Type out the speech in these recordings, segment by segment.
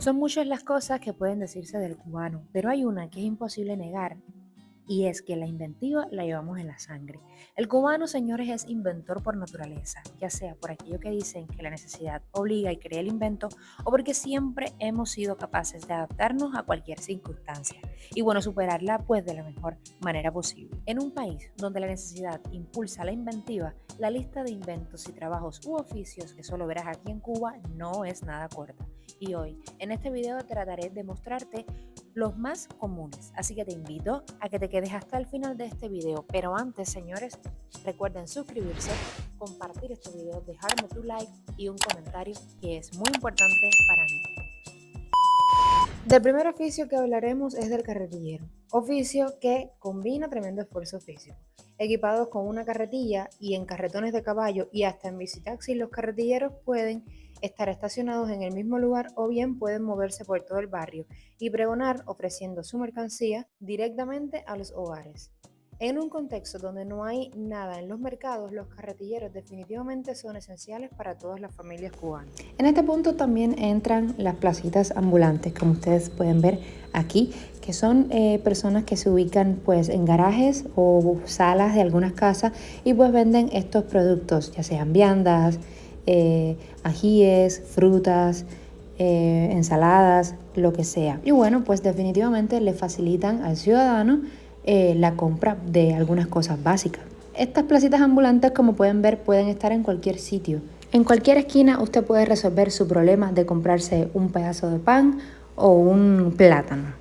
Son muchas las cosas que pueden decirse del cubano, pero hay una que es imposible negar y es que la inventiva la llevamos en la sangre. El cubano, señores, es inventor por naturaleza, ya sea por aquello que dicen que la necesidad obliga y crea el invento o porque siempre hemos sido capaces de adaptarnos a cualquier circunstancia y bueno, superarla pues de la mejor manera posible. En un país donde la necesidad impulsa la inventiva, la lista de inventos y trabajos u oficios que solo verás aquí en Cuba no es nada corta. Y hoy, en este video trataré de mostrarte los más comunes, así que te invito a que te quedes hasta el final de este video, pero antes, señores, recuerden suscribirse, compartir este video, dejarme tu like y un comentario que es muy importante para mí. Del primer oficio que hablaremos es del carretillero, oficio que combina tremendo esfuerzo físico. Equipados con una carretilla y en carretones de caballo y hasta en bicitaxis, los carretilleros pueden estar estacionados en el mismo lugar o bien pueden moverse por todo el barrio y pregonar ofreciendo su mercancía directamente a los hogares. En un contexto donde no hay nada en los mercados, los carretilleros definitivamente son esenciales para todas las familias cubanas. En este punto también entran las placitas ambulantes, como ustedes pueden ver aquí, que son personas que se ubican pues en garajes o salas de algunas casas y pues venden estos productos, ya sean viandas, ajíes, frutas, ensaladas, lo que sea. Y bueno, pues definitivamente le facilitan al ciudadano la compra de algunas cosas básicas. Estas placitas ambulantes, como pueden ver, pueden estar en cualquier sitio. En cualquier esquina usted puede resolver su problema de comprarse un pedazo de pan o un plátano.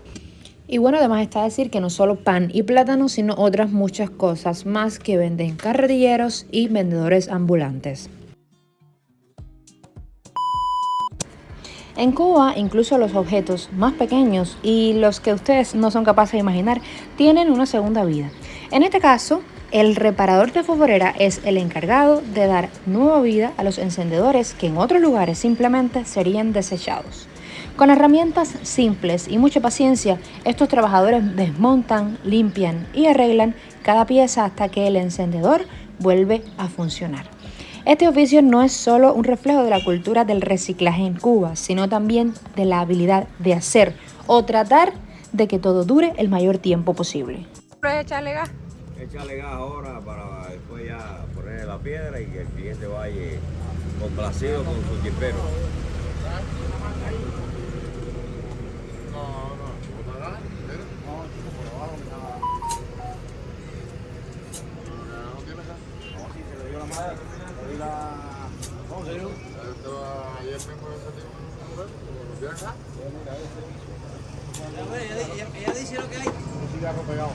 Y bueno, además está decir que no solo pan y plátano, sino otras muchas cosas más que venden carretilleros y vendedores ambulantes. En Cuba, incluso los objetos más pequeños y los que ustedes no son capaces de imaginar tienen una segunda vida. En este caso, el reparador de fosforera es el encargado de dar nueva vida a los encendedores que en otros lugares simplemente serían desechados. Con herramientas simples y mucha paciencia, estos trabajadores desmontan, limpian y arreglan cada pieza hasta que el encendedor vuelve a funcionar. Este oficio no es solo un reflejo de la cultura del reciclaje en Cuba, sino también de la habilidad de hacer o tratar de que todo dure el mayor tiempo posible. ¿Puedes echarle gas? Echarle gas ahora para después ya poner la piedra y que el cliente vaya complacido con su jipero. Ella dice lo que hay. Un cigarro pegado.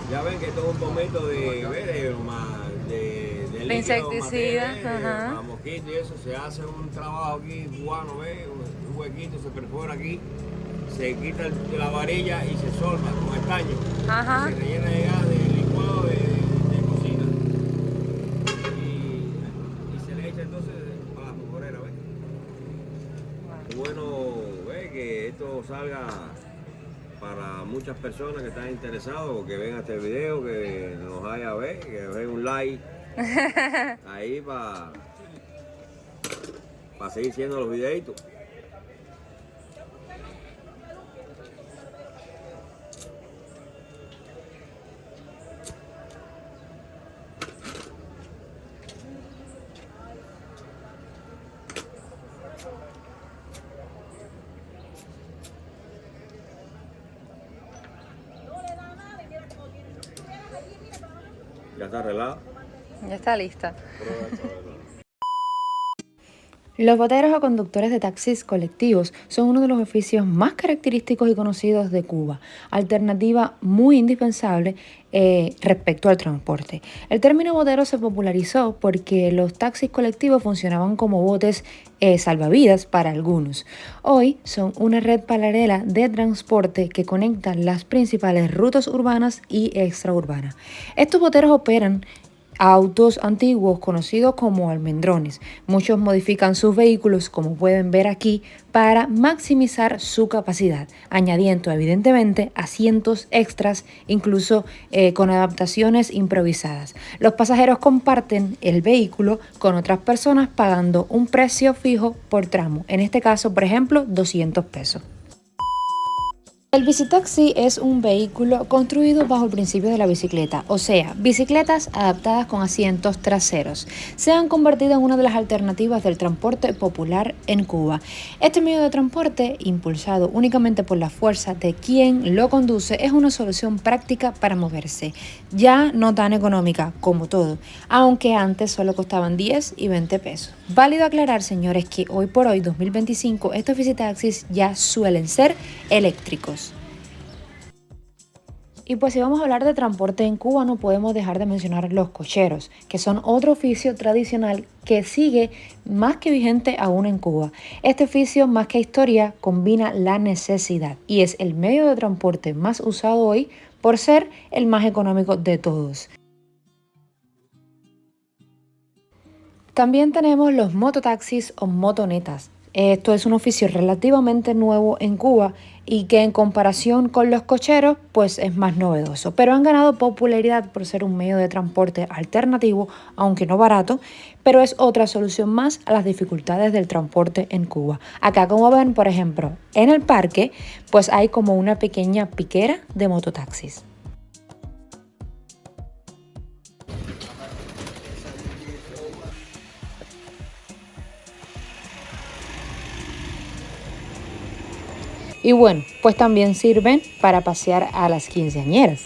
Ya ven que esto es un momento de líquido, insecticida, para mosquitos y eso. Se hace un trabajo aquí cubano, ¿ves? Un huequito, se perfora aquí, se quita la varilla y se solda con estaño. Se rellena de gas de licuado de cocina. Y se le echa entonces para la fosforera, ¿ves? Es bueno, ¿ves? Que esto salga para muchas personas que están interesadas o que ven este video, que nos vaya a ver, que den un like ahí para seguir haciendo los videitos. Ya está arreglado. Ya está lista. Los boteros o conductores de taxis colectivos son uno de los oficios más característicos y conocidos de Cuba, alternativa muy indispensable respecto al transporte. El término botero se popularizó porque los taxis colectivos funcionaban como botes salvavidas para algunos. Hoy son una red paralela de transporte que conecta las principales rutas urbanas y extraurbanas. Estos boteros operan autos antiguos conocidos como almendrones. Muchos modifican sus vehículos, como pueden ver aquí, para maximizar su capacidad, añadiendo evidentemente asientos extras, incluso con adaptaciones improvisadas. Los pasajeros comparten el vehículo con otras personas pagando un precio fijo por tramo, en este caso, por ejemplo, 200 pesos. El bicitaxi es un vehículo construido bajo el principio de la bicicleta, o sea, bicicletas adaptadas con asientos traseros. Se han convertido en una de las alternativas del transporte popular en Cuba. Este medio de transporte, impulsado únicamente por la fuerza de quien lo conduce, es una solución práctica para moverse, ya no tan económica como todo, aunque antes solo costaban 10 y 20 pesos. Válido aclarar, señores, que hoy por hoy, 2025, estos bicitaxis ya suelen ser eléctricos. Y pues si vamos a hablar de transporte en Cuba, no podemos dejar de mencionar los cocheros, que son otro oficio tradicional que sigue más que vigente aún en Cuba. Este oficio, más que historia, combina la necesidad y es el medio de transporte más usado hoy por ser el más económico de todos. También tenemos los mototaxis o motonetas. Esto es un oficio relativamente nuevo en Cuba y que en comparación con los cocheros pues es más novedoso, pero han ganado popularidad por ser un medio de transporte alternativo, aunque no barato, pero es otra solución más a las dificultades del transporte en Cuba. Acá, como ven, por ejemplo, en el parque pues hay como una pequeña piquera de mototaxis. Y bueno, pues también sirven para pasear a las quinceañeras.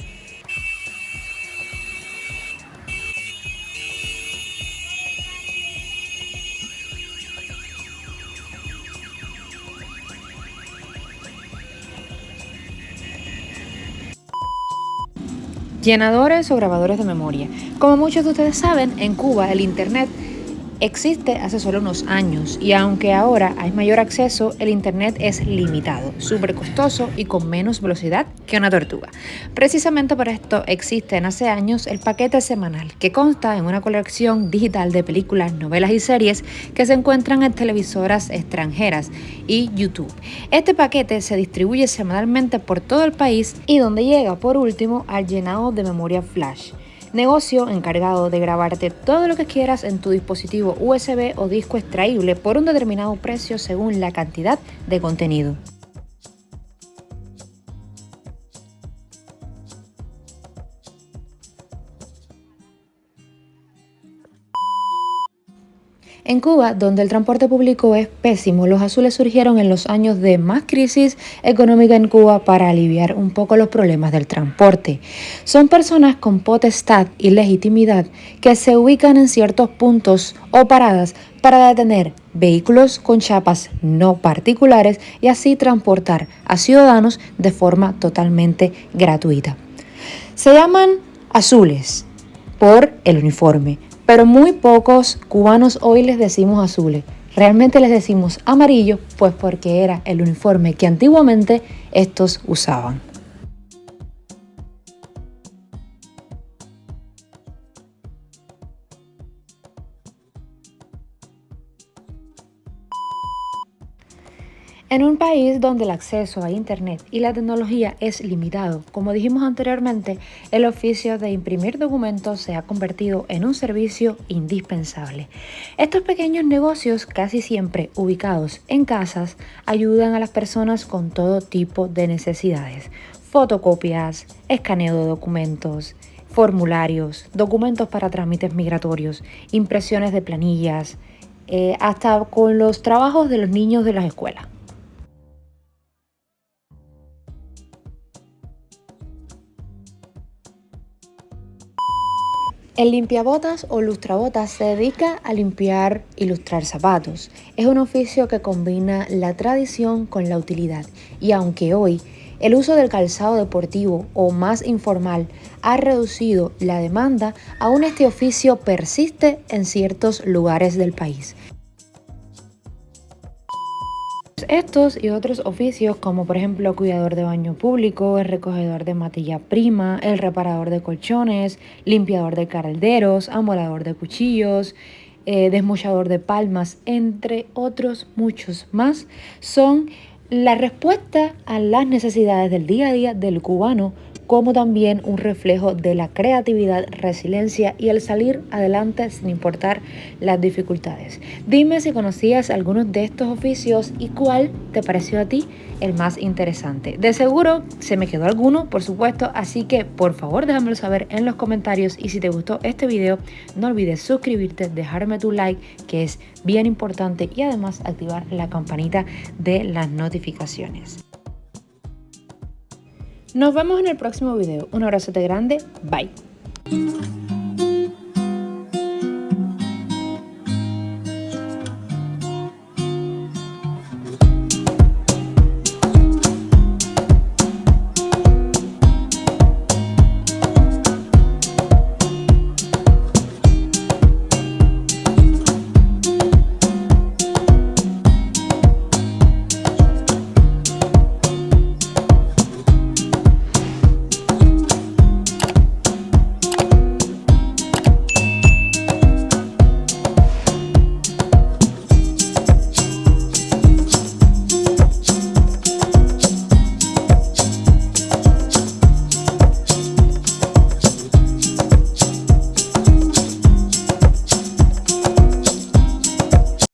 Llenadores o grabadores de memoria. Como muchos de ustedes saben, en Cuba el Internet existe hace solo unos años y aunque ahora hay mayor acceso, el Internet es limitado, súper costoso y con menos velocidad que una tortuga. Precisamente por esto existen hace años el paquete semanal, que consta en una colección digital de películas, novelas y series que se encuentran en televisoras extranjeras y YouTube. Este paquete se distribuye semanalmente por todo el país y donde llega por último al llenado de memoria flash. Negocio encargado de grabarte todo lo que quieras en tu dispositivo USB o disco extraíble por un determinado precio según la cantidad de contenido. En Cuba, donde el transporte público es pésimo, los azules surgieron en los años de más crisis económica en Cuba para aliviar un poco los problemas del transporte. Son personas con potestad y legitimidad que se ubican en ciertos puntos o paradas para detener vehículos con chapas no particulares y así transportar a ciudadanos de forma totalmente gratuita. Se llaman azules por el uniforme, pero muy pocos cubanos hoy les decimos azules. Realmente les decimos amarillo, pues porque era el uniforme que antiguamente estos usaban. En un país donde el acceso a Internet y la tecnología es limitado, como dijimos anteriormente, el oficio de imprimir documentos se ha convertido en un servicio indispensable. Estos pequeños negocios, casi siempre ubicados en casas, ayudan a las personas con todo tipo de necesidades: fotocopias, escaneo de documentos, formularios, documentos para trámites migratorios, impresiones de planillas, hasta con los trabajos de los niños de las escuelas. El limpiabotas o lustrabotas se dedica a limpiar y lustrar zapatos. Es un oficio que combina la tradición con la utilidad y aunque hoy el uso del calzado deportivo o más informal ha reducido la demanda, aún este oficio persiste en ciertos lugares del país. Estos y otros oficios como por ejemplo cuidador de baño público, el recogedor de materia prima, el reparador de colchones, limpiador de calderos, amolador de cuchillos, desmochador de palmas, entre otros muchos más, son la respuesta a las necesidades del día a día del cubano, como también un reflejo de la creatividad, resiliencia y el salir adelante sin importar las dificultades. Dime si conocías algunos de estos oficios y cuál te pareció a ti el más interesante. De seguro se me quedó alguno, por supuesto, así que por favor déjamelo saber en los comentarios y si te gustó este video no olvides suscribirte, dejarme tu like que es bien importante y además activar la campanita de las notificaciones. Nos vemos en el próximo video. Un abrazote grande. Bye.